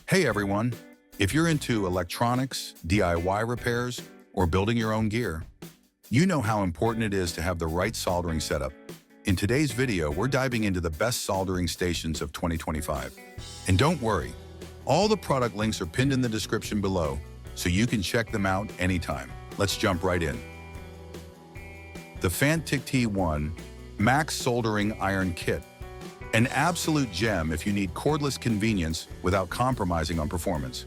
Hey everyone! If you're into electronics, DIY repairs, or building your own gear, you know how important it is to have the right soldering setup. In today's video, we're diving into the best soldering stations of 2025. And don't worry, all the product links are pinned in the description below, so you can check them out anytime. Let's jump right in. The Fanttik T1 Max Soldering Iron Kit. An absolute gem if you need cordless convenience without compromising on performance.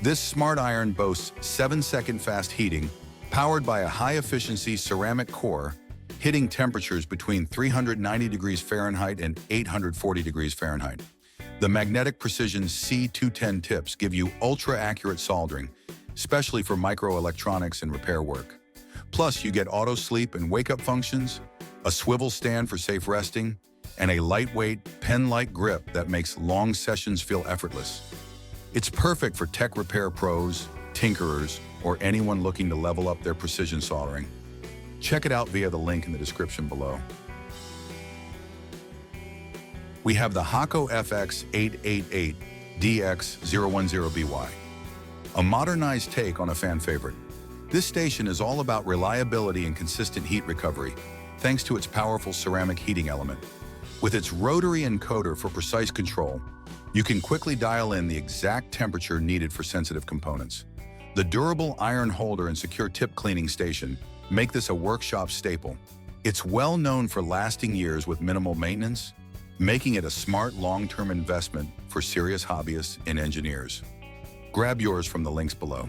This smart iron boasts 7-second fast heating, powered by a high-efficiency ceramic core, hitting temperatures between 390 degrees Fahrenheit and 840 degrees Fahrenheit. The magnetic precision C210 tips give you ultra-accurate soldering, especially for microelectronics and repair work. Plus, you get auto sleep and wake-up functions, a swivel stand for safe resting, and a lightweight, pen-like grip that makes long sessions feel effortless. It's perfect for tech repair pros, tinkerers, or anyone looking to level up their precision soldering. Check it out via the link in the description below. We have the Hakko FX888DX-010BY, a modernized take on a fan favorite. This station is all about reliability and consistent heat recovery, thanks to its powerful ceramic heating element. With its rotary encoder for precise control, you can quickly dial in the exact temperature needed for sensitive components. The durable iron holder and secure tip cleaning station make this a workshop staple. It's well known for lasting years with minimal maintenance, making it a smart long-term investment for serious hobbyists and engineers. Grab yours from the links below.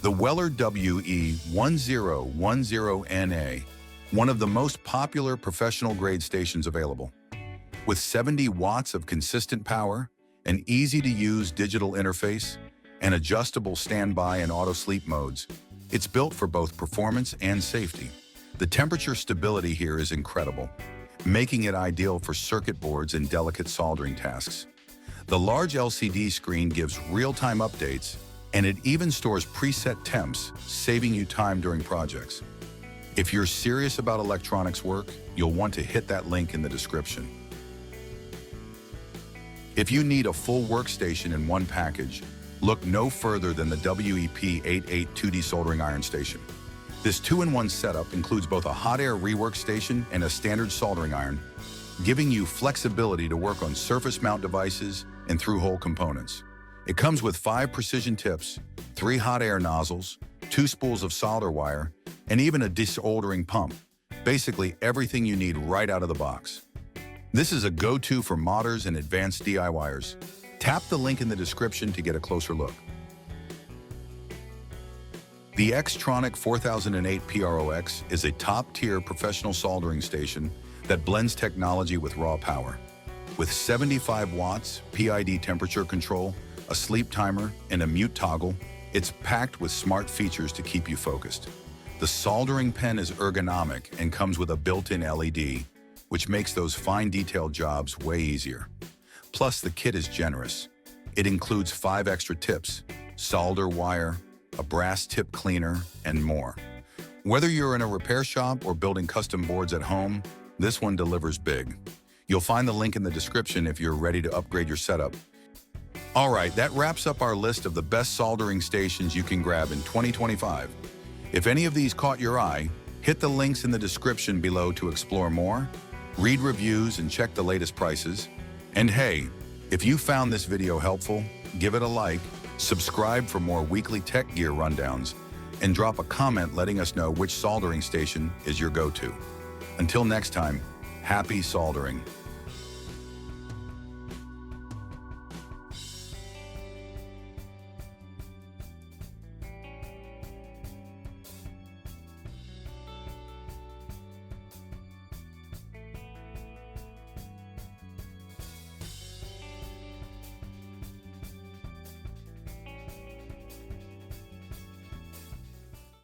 The Weller WE1010NA, one of the most popular professional-grade stations available. With 70 watts of consistent power, an easy-to-use digital interface, and adjustable standby and auto-sleep modes, it's built for both performance and safety. The temperature stability here is incredible, making it ideal for circuit boards and delicate soldering tasks. The large LCD screen gives real-time updates, and it even stores preset temps, saving you time during projects. If you're serious about electronics work, you'll want to hit that link in the description. If you need a full workstation in one package, look no further than the WEP882D soldering iron station. This 2-in-1 setup includes both a hot air rework station and a standard soldering iron, giving you flexibility to work on surface mount devices and through-hole components. It comes with 5 precision tips, 3 hot air nozzles, 2 spools of solder wire, and even a desoldering pump. Basically everything you need right out of the box. This is a go-to for modders and advanced DIYers. Tap the link in the description to get a closer look. The X-Tronic 4008 PROX is a top-tier professional soldering station that blends technology with raw power. With 75 watts, PID temperature control, a sleep timer, and a mute toggle, it's packed with smart features to keep you focused. The soldering pen is ergonomic and comes with a built-in LED, which makes those fine detailed jobs way easier. Plus, the kit is generous. It includes 5 extra tips, solder wire, a brass tip cleaner, and more. Whether you're in a repair shop or building custom boards at home, this one delivers big. You'll find the link in the description if you're ready to upgrade your setup. All right, that wraps up our list of the best soldering stations you can grab in 2025. If any of these caught your eye, hit the links in the description below to explore more, read reviews, and check the latest prices. And hey, if you found this video helpful, give it a like, subscribe for more weekly tech gear rundowns, and drop a comment letting us know which soldering station is your go-to. Until next time, happy soldering.